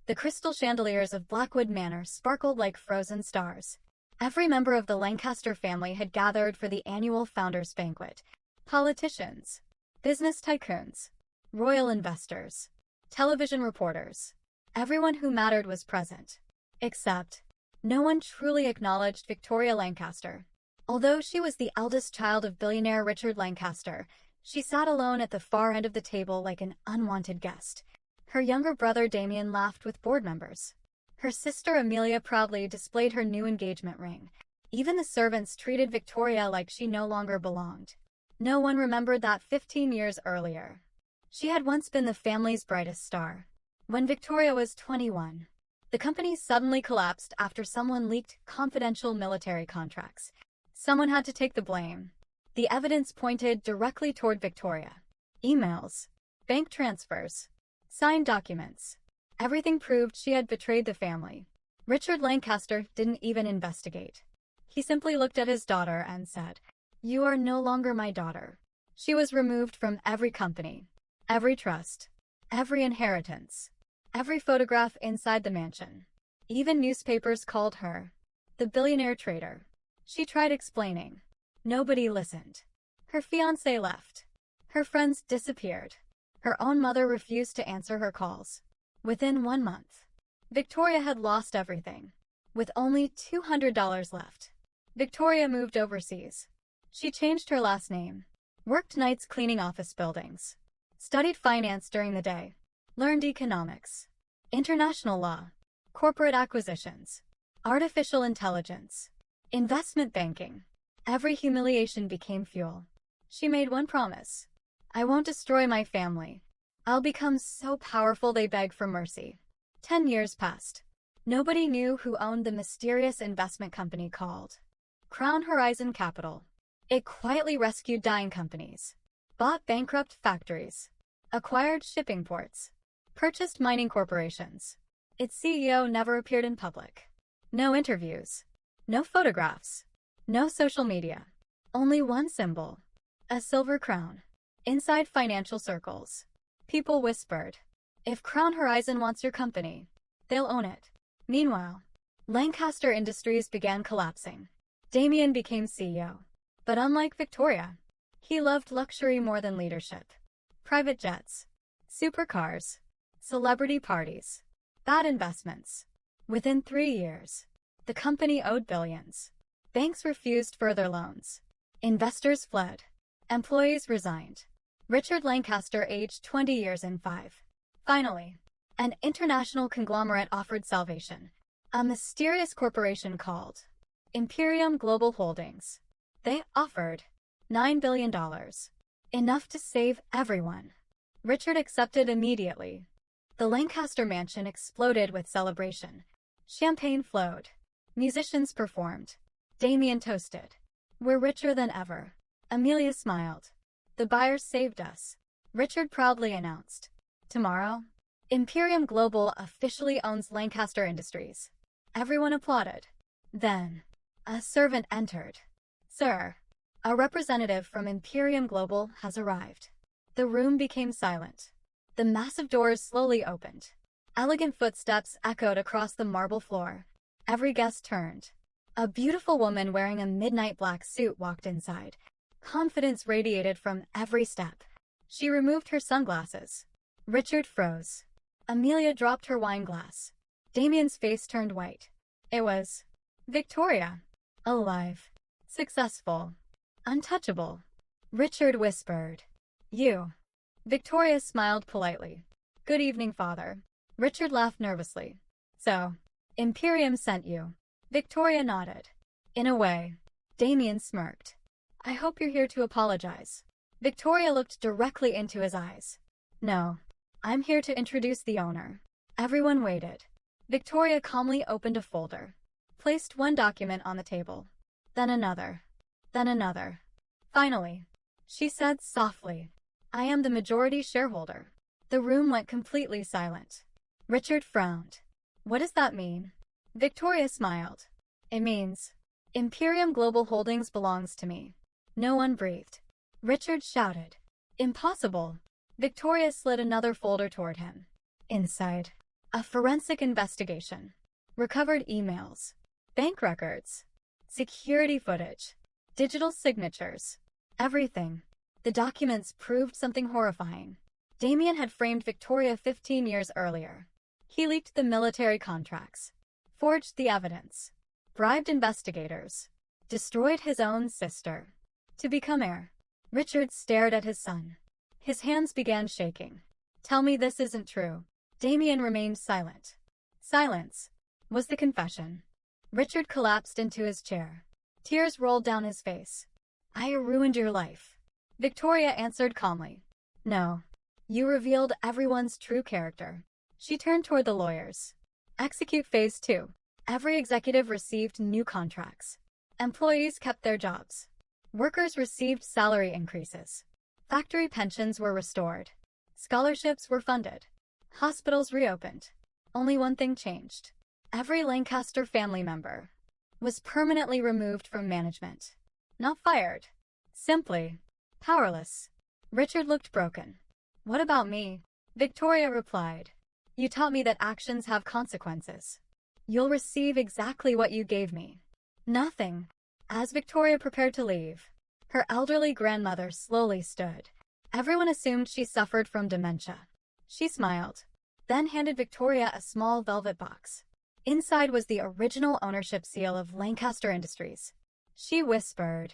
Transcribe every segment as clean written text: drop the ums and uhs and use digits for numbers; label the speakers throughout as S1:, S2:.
S1: The crystal chandeliers of Blackwood Manor sparkled like frozen stars. Every member of the Lancaster family had gathered for the annual Founders' Banquet. Politicians, business tycoons, royal investors, television reporters. Everyone who mattered was present. Except, no one truly acknowledged Victoria Lancaster. Although she was the eldest child of billionaire Richard Lancaster, she sat alone at the far end of the table like an unwanted guest. Her younger brother Damien laughed with board members. Her sister Amelia proudly displayed her new engagement ring. Even the servants treated Victoria like she no longer belonged. No one remembered that 15 years earlier, she had once been the family's brightest star. When Victoria was 21, the company suddenly collapsed after someone leaked confidential military contracts. Someone had to take the blame. The evidence pointed directly toward Victoria. Emails, bank transfers, signed documents. Everything proved she had betrayed the family. Richard Lancaster didn't even investigate. He simply looked at his daughter and said, "You are no longer my daughter." She was removed from every company, every trust, every inheritance, every photograph inside the mansion. Even newspapers called her the billionaire traitor. She tried explaining. Nobody listened. Her fiancé left. Her friends disappeared. Her own mother refused to answer her calls. Within 1 month, Victoria had lost everything. With only $200 left, Victoria moved overseas. She changed her last name, worked nights cleaning office buildings, studied finance during the day, learned economics, international law, corporate acquisitions, artificial intelligence, investment banking. Every humiliation became fuel. She made one promise. "I won't destroy my family. I'll become so powerful they beg for mercy." 10 years passed. Nobody knew who owned the mysterious investment company called Crown Horizon Capital. It quietly rescued dying companies, bought bankrupt factories, acquired shipping ports, purchased mining corporations. Its CEO never appeared in public. No interviews, no photographs, no social media. Only one symbol, a silver crown. Inside financial circles, people whispered, "If Crown Horizon wants your company, they'll own it." Meanwhile, Lancaster Industries began collapsing. Damien became CEO. But unlike Victoria, he loved luxury more than leadership. Private jets, supercars, celebrity parties, bad investments. Within 3 years, the company owed billions. Banks refused further loans. Investors fled. Employees resigned. Richard Lancaster aged 20 years in 5. Finally, an international conglomerate offered salvation. A mysterious corporation called Imperium Global Holdings. They offered $9 billion. Enough to save everyone. Richard accepted immediately. The Lancaster mansion exploded with celebration. Champagne flowed. Musicians performed. Damien toasted. "We're richer than ever." Amelia smiled. "The buyers saved us," Richard proudly announced. Tomorrow, Imperium Global officially owns Lancaster Industries. Everyone applauded. Then, a servant entered. "Sir, a representative from Imperium Global has arrived." The room became silent. The massive doors slowly opened. Elegant footsteps echoed across the marble floor. Every guest turned. A beautiful woman wearing a midnight black suit walked inside. Confidence radiated from every step. She removed her sunglasses. Richard froze. Amelia dropped her wine glass. Damien's face turned white. It was Victoria. Alive. Successful. Untouchable. Richard whispered, "You." Victoria smiled politely. "Good evening, Father." Richard laughed nervously. "So, Imperium sent you." Victoria nodded. "In a way." Damien smirked. "I hope you're here to apologize." Victoria looked directly into his eyes. "No, I'm here to introduce the owner." Everyone waited. Victoria calmly opened a folder, placed one document on the table, then another, then another. Finally, she said softly, "I am the majority shareholder." The room went completely silent. Richard frowned. "What does that mean?" Victoria smiled. "It means Imperium Global Holdings belongs to me." No one breathed. Richard shouted, "Impossible!" Victoria slid another folder toward him. Inside, A forensic investigation. Recovered emails, bank records, security footage, digital signatures. Everything. The documents proved something horrifying. Damien had framed Victoria 15 years earlier. He leaked the military contracts, forged the evidence, bribed investigators, destroyed his own sister. To become heir. Richard stared at his son. His hands began shaking. Tell me this isn't true. Damien remained silent. Silence was the confession. Richard collapsed into his chair. Tears rolled down his face. I ruined your life. Victoria answered calmly. No. You revealed everyone's true character. She turned toward the lawyers. Execute phase 2. Every executive received new contracts. Employees kept their jobs. Workers received salary increases. Factory pensions were restored. Scholarships were funded. Hospitals reopened. Only one thing changed. Every Lancaster family member was permanently removed from management. Not fired. Simply powerless. Richard looked broken. What about me? Victoria replied. You taught me that actions have consequences. You'll receive exactly what you gave me. Nothing. As Victoria prepared to leave, her elderly grandmother slowly stood. Everyone assumed she suffered from dementia. She smiled, then handed Victoria a small velvet box. Inside was the original ownership seal of Lancaster Industries. She whispered,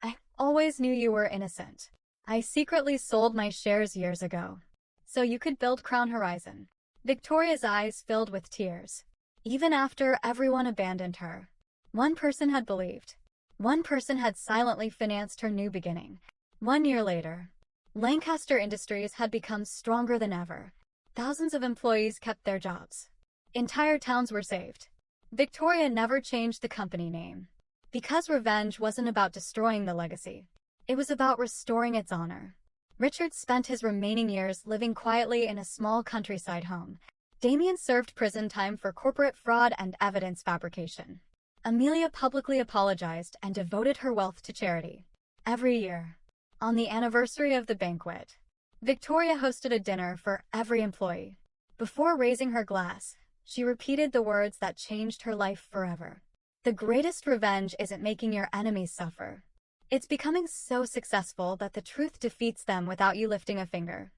S1: I always knew you were innocent. I secretly sold my shares years ago, so you could build Crown Horizon. Victoria's eyes filled with tears. Even after everyone abandoned her, one person had believed. One person had silently financed her new beginning. 1 year later, Lancaster Industries had become stronger than ever. Thousands of employees kept their jobs. Entire towns were saved. Victoria never changed the company name. Because revenge wasn't about destroying the legacy. It was about restoring its honor. Richard spent his remaining years living quietly in a small countryside home. Damien served prison time for corporate fraud and evidence fabrication. Amelia publicly apologized and devoted her wealth to charity. Every year, on the anniversary of the banquet, Victoria hosted a dinner for every employee. Before raising her glass, she repeated the words that changed her life forever. The greatest revenge isn't making your enemies suffer. It's becoming so successful that the truth defeats them without you lifting a finger.